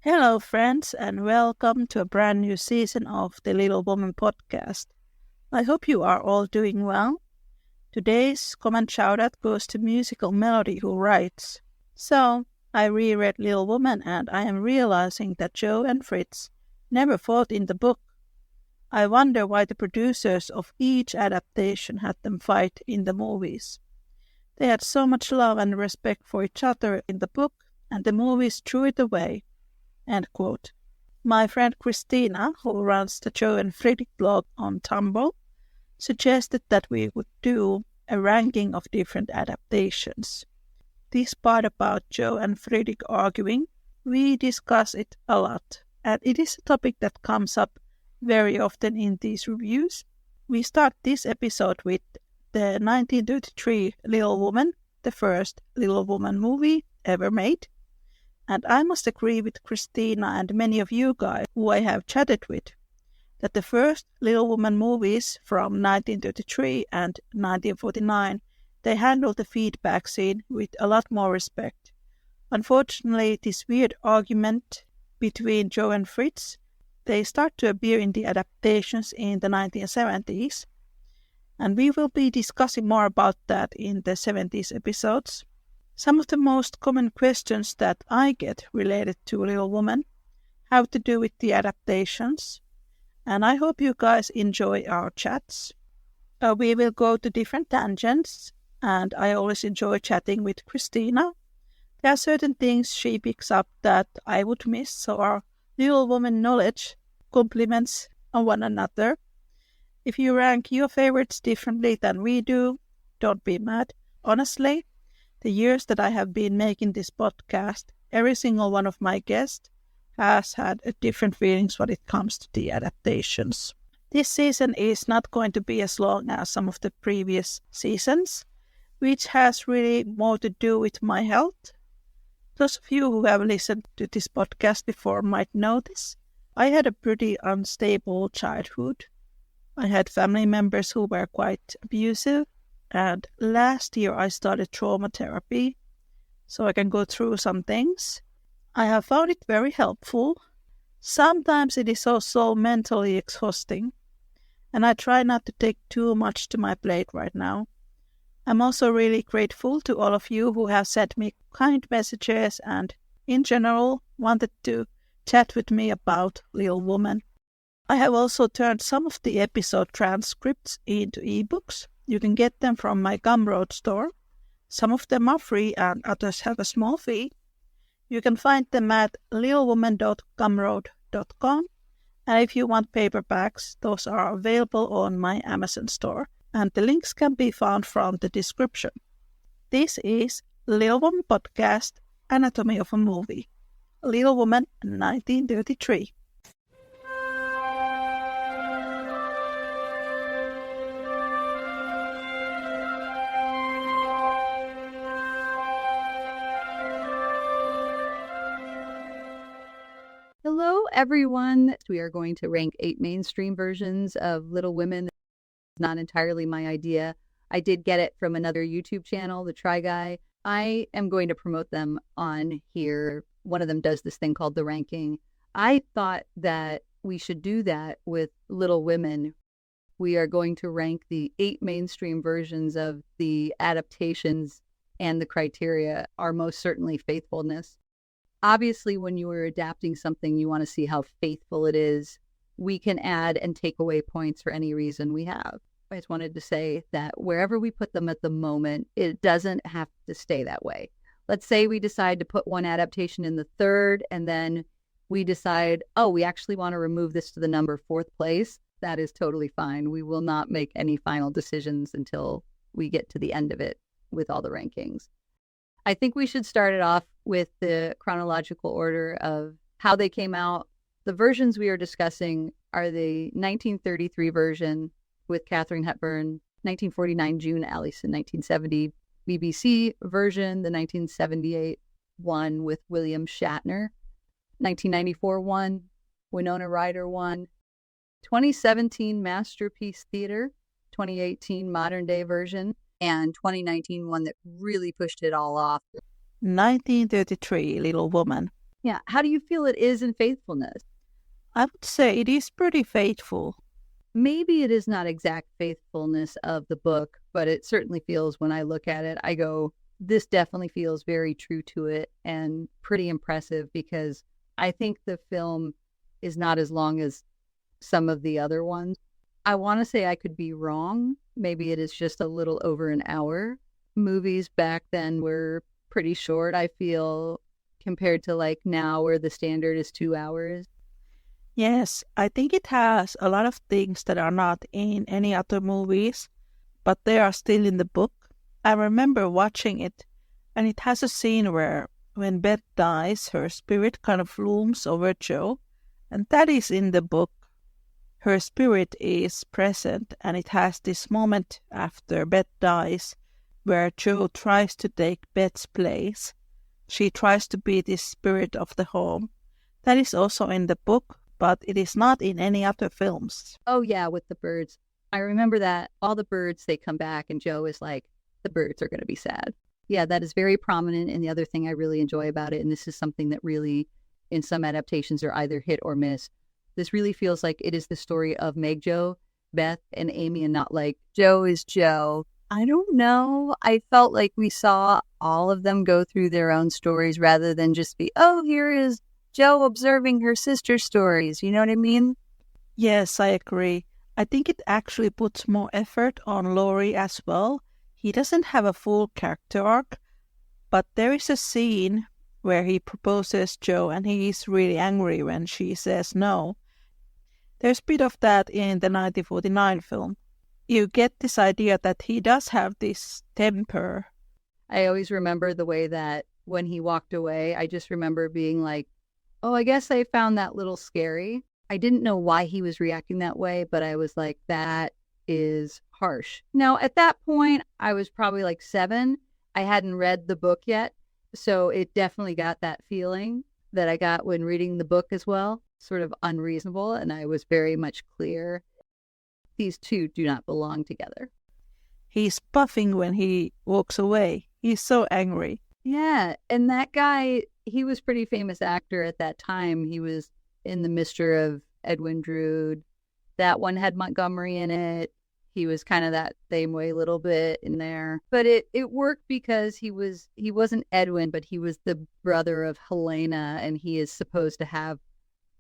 Hello, friends, and welcome to a brand new season of the Little Woman podcast. I hope you are all doing well. Today's comment shout-out goes to musical Melodie, who writes, So, I reread Little Woman and I am realizing that Jo and Fritz never fought in the book. I wonder why the producers of each adaptation had them fight in the movies. They had so much love and respect for each other in the book, and the movies threw it away. End quote. My friend Christina, who runs the Jo and Fredrik blog on Tumblr, suggested that we would do a ranking of different adaptations. This part about Jo and Fredrik arguing, we discuss it a lot, and it is a topic that comes up very often in these reviews. We start this episode with the 1933 Little Woman, the first Little Woman movie ever made. And I must agree with Christina and many of you guys who I have chatted with, that the first Little Woman movies from 1933 and 1949, they handled the feedback scene with a lot more respect. Unfortunately, this weird argument between Jo and Fritz, they start to appear in the adaptations in the 1970s, and we will be discussing more about that in the 70s episodes. Some of the most common questions that I get related to Little Woman have to do with the adaptations, and I hope you guys enjoy our chats. We will go to different tangents, and I always enjoy chatting with Christina. There are certain things she picks up that I would miss, so our Little Woman knowledge complements on one another. If you rank your favorites differently than we do, don't be mad. Honestly, the years that I have been making this podcast, every single one of my guests has had a different feelings when it comes to the adaptations. This season is not going to be as long as some of the previous seasons, which has really more to do with my health. Those of you who have listened to this podcast before might know this. I had a pretty unstable childhood. I had family members who were quite abusive. And last year I started trauma therapy, so I can go through some things. I have found it very helpful. Sometimes it is also mentally exhausting, and I try not to take too much to my plate right now. I'm also really grateful to all of you who have sent me kind messages and, in general, wanted to chat with me about Little Woman. I have also turned some of the episode transcripts into ebooks. You can get them from my Gumroad store. Some of them are free and others have a small fee. You can find them at littlewoman.gumroad.com. And if you want paperbacks, those are available on my Amazon store. And the links can be found from the description. This is Little Woman Podcast, Anatomy of a Movie. Little Woman, 1933. Hello, everyone. We are going to rank 8 mainstream versions of Little Women. Not entirely my idea. I did get it from another YouTube channel, The Try Guy. I am going to promote them on here. One of them does this thing called the ranking. I thought that we should do that with Little Women. We are going to rank the 8 mainstream versions of the adaptations, and the criteria are most certainly faithfulness. Obviously, when you are adapting something, you want to see how faithful it is. We can add and take away points for any reason we have. I just wanted to say that wherever we put them at the moment, it doesn't have to stay that way. Let's say we decide to put one adaptation in the 3rd, and then we decide, we actually want to remove this to the number 4th place. That is totally fine. We will not make any final decisions until we get to the end of it with all the rankings. I think we should start it off with the chronological order of how they came out. The versions we are discussing are the 1933 version with Katharine Hepburn, 1949 June Allison, 1970 BBC version, the 1978 one with William Shatner, 1994 one, Winona Ryder one, 2017 Masterpiece Theater, 2018 modern day version, and 2019 one that really pushed it all off. 1933 Little Woman. Yeah. How do you feel it is in faithfulness? I would say it is pretty faithful. Maybe it is not exact faithfulness of the book, but it certainly feels when I look at it, I go, this definitely feels very true to it and pretty impressive because I think the film is not as long as some of the other ones. I want to say I could be wrong. Maybe it is just a little over an hour. Movies back then were pretty short, I feel, compared to like now where the standard is 2 hours. Yes, I think it has a lot of things that are not in any other movies, but they are still in the book. I remember watching it, and it has a scene where when Beth dies, her spirit kind of looms over Jo, and that is in the book. Her spirit is present, and it has this moment after Beth dies where Jo tries to take Beth's place. She tries to be this spirit of the home. That is also in the book, but it is not in any other films. Oh, yeah, with the birds. I remember that. All the birds, they come back, and Jo is like, the birds are going to be sad. Yeah, that is very prominent. And the other thing I really enjoy about it, and this is something that really, in some adaptations, are either hit or miss. This really feels like it is the story of Meg Jo, Beth, and Amy, and not like Jo is Jo. I don't know. I felt like we saw all of them go through their own stories rather than just be, oh, here is Jo observing her sister's stories. You know what I mean? Yes, I agree. I think it actually puts more effort on Laurie as well. He doesn't have a full character arc, but there is a scene where he proposes Jo and he is really angry when she says no. There's a bit of that in the 1949 film. You get this idea that he does have this temper. I always remember the way that when he walked away, I just remember being like, oh, I guess I found that little scary. I didn't know why he was reacting that way, but I was like, that is harsh. Now, at that point, I was probably like 7. I hadn't read the book yet, so it definitely got that feeling that I got when reading the book as well, sort of unreasonable, and I was very much clear these two do not belong together. He's puffing when he walks away. He's so angry. Yeah, and that guy, he was a pretty famous actor at that time. He was in The Mister of Edwin Drood. That one had Montgomery in it. He was kind of that same way a little bit in there. But it worked because he wasn't Edwin, but he was the brother of Helena, and he is supposed to have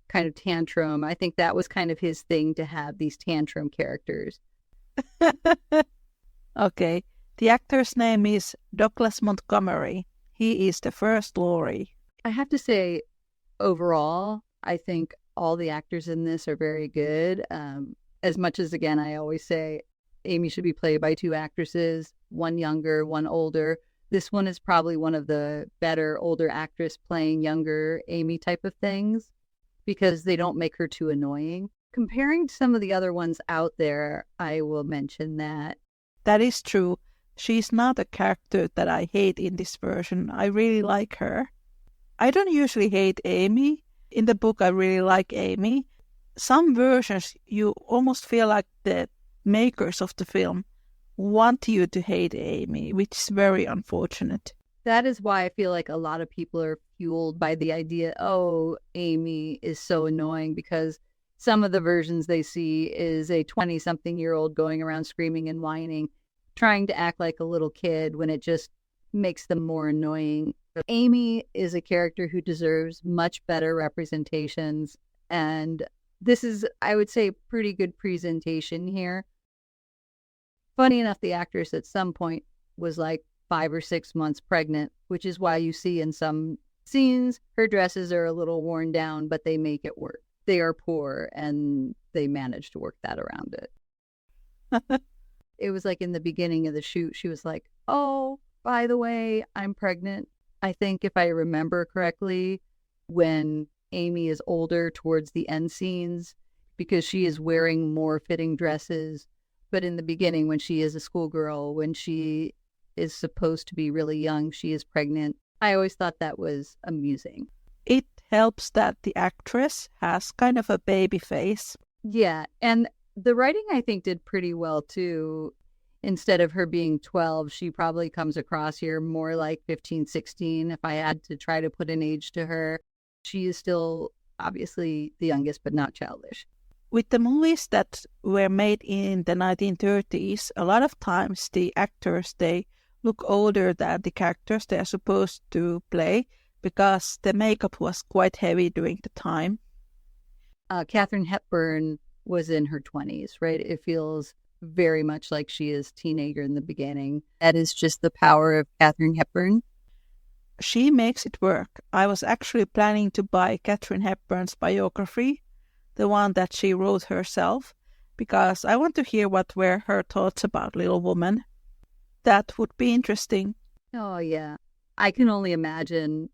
kind of tantrum. I think that was kind of his thing, to have these tantrum characters. Okay, the actor's name is Douglas Montgomery. He is the first Laurie. I have to say, overall, I think all the actors in this are very good. As much as, again, I always say Amy should be played by 2 actresses, one younger, one older. This one is probably one of the better older actress playing younger Amy type of things, because they don't make her too annoying. Comparing to some of the other ones out there, I will mention that. That is true. She's not a character that I hate in this version. I really like her. I don't usually hate Amy. In the book, I really like Amy. Some versions, you almost feel like the makers of the film want you to hate Amy, which is very unfortunate. That is why I feel like a lot of people are fueled by the idea, oh, Amy is so annoying, because some of the versions they see is a 20-something-year-old going around screaming and whining, trying to act like a little kid when it just makes them more annoying. But Amy is a character who deserves much better representations, and this is, I would say, pretty good presentation here. Funny enough, the actress at some point was like 5 or 6 months pregnant, which is why you see in some scenes her dresses are a little worn down, but they make it work. They are poor, and they manage to work that around it. It was like in the beginning of the shoot, she was like, oh, by the way, I'm pregnant. I think if I remember correctly, when Amy is older towards the end scenes, because she is wearing more fitting dresses. But in the beginning, when she is a schoolgirl, when she is supposed to be really young, she is pregnant. I always thought that was amusing. It helps that the actress has kind of a baby face. Yeah, and the writing, I think, did pretty well, too. Instead of her being 12, she probably comes across here more like 15, 16, if I had to try to put an age to her. She is still obviously the youngest, but not childish. With the movies that were made in the 1930s, a lot of times the actors, they look older than the characters they are supposed to play because the makeup was quite heavy during the time. Katharine Hepburn was in her 20s, right? It feels very much like she is a teenager in the beginning. That is just the power of Katharine Hepburn. She makes it work. I was actually planning to buy Katharine Hepburn's biography, the one that she wrote herself, because I want to hear what were her thoughts about Little Woman. That would be interesting. Oh, yeah. I can only imagine.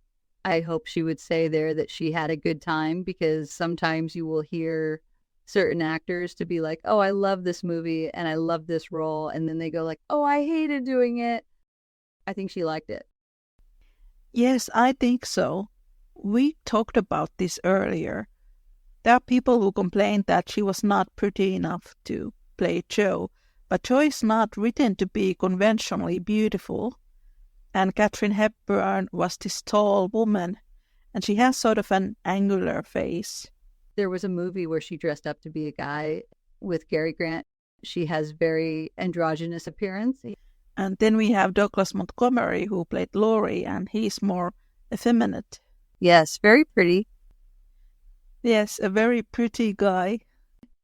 I hope she would say there that she had a good time, because sometimes you will hear certain actors to be like, oh, I love this movie and I love this role. And then they go like, oh, I hated doing it. I think she liked it. Yes, I think so. We talked about this earlier. There are people who complain that she was not pretty enough to play Jo, but Jo is not written to be conventionally beautiful. And Katharine Hepburn was this tall woman, and she has sort of an angular face. There was a movie where she dressed up to be a guy with Cary Grant. She has very androgynous appearance. And then we have Douglas Montgomery, who played Laurie, and he's more effeminate. Yes, very pretty. Yes, a very pretty guy.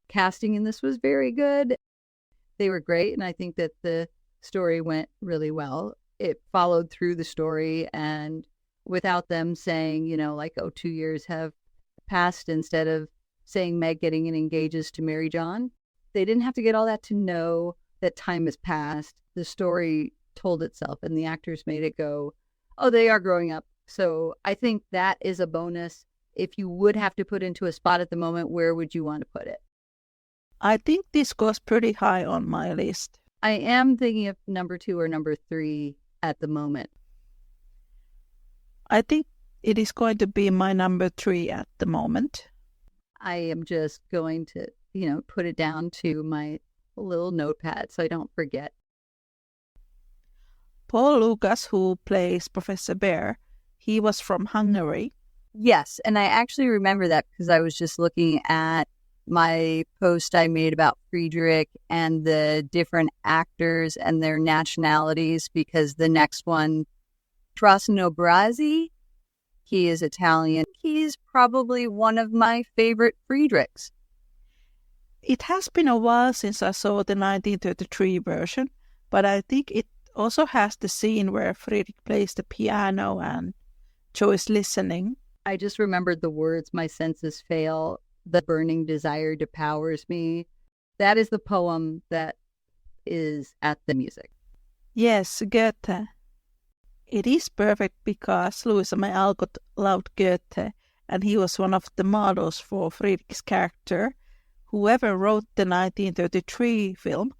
Casting in this was very good. They were great, and I think that the story went really well. It followed through the story, and without them saying, like, 2 years have passed, instead of saying Meg getting engages to marry John, they didn't have to get all that to know that time has passed. The story told itself, and the actors made it go, oh, they are growing up. So I think that is a bonus. If you would have to put into a spot at the moment, where would you want to put it? I think this goes pretty high on my list. I am thinking of number 2 or number 3 at the moment. I think it is going to be my number 3 at the moment. I am just going to, put it down to my little notepad so I don't forget. Paul Lucas, who plays Professor Bear, he was from Hungary. Yes, and I actually remember that because I was just looking at my post I made about Friedrich and the different actors and their nationalities, because the next one, Trossino Brazzi, he is Italian. He's probably one of my favorite Friedrichs. It has been a while since I saw the 1933 version, but I think it also has the scene where Friedrich plays the piano and Jo is listening. I just remembered the words, my senses fail, the burning desire devours me. That is the poem that is at the music. Yes, Goethe. It is perfect because Louisa May Alcott loved Goethe, and he was one of the models for Friedrich's character. Whoever wrote the 1933 film,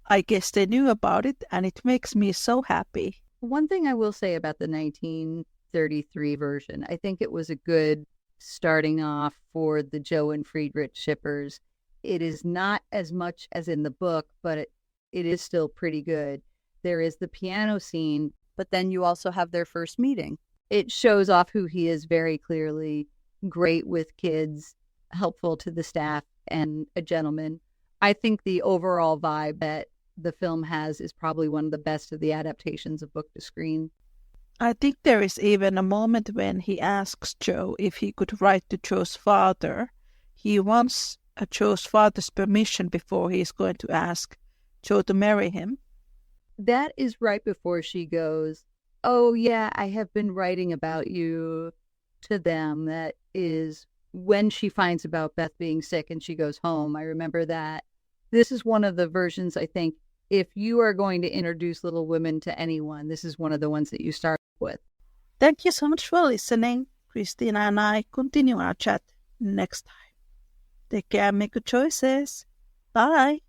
I guess they knew about it, and it makes me so happy. One thing I will say about the 1933 version, I think it was a good starting off for the Jo and Friedrich shippers. It is not as much as in the book, but it is still pretty good. There is the piano scene, but then you also have their first meeting. It shows off who he is very clearly, great with kids, helpful to the staff, and a gentleman. I think the overall vibe that the film has is probably one of the best of the adaptations of book to screen. I think there is even a moment when he asks Jo if he could write to Jo's father. He wants Jo's father's permission before he is going to ask Jo to marry him. That is right before she goes, oh yeah, I have been writing about you to them. That is when she finds about Beth being sick and she goes home. I remember that. This is one of the versions, I think, if you are going to introduce Little Women to anyone, this is one of the ones that you start with. Thank you so much for listening. Christina and I continue our chat next time. Take care and make good choices. Bye.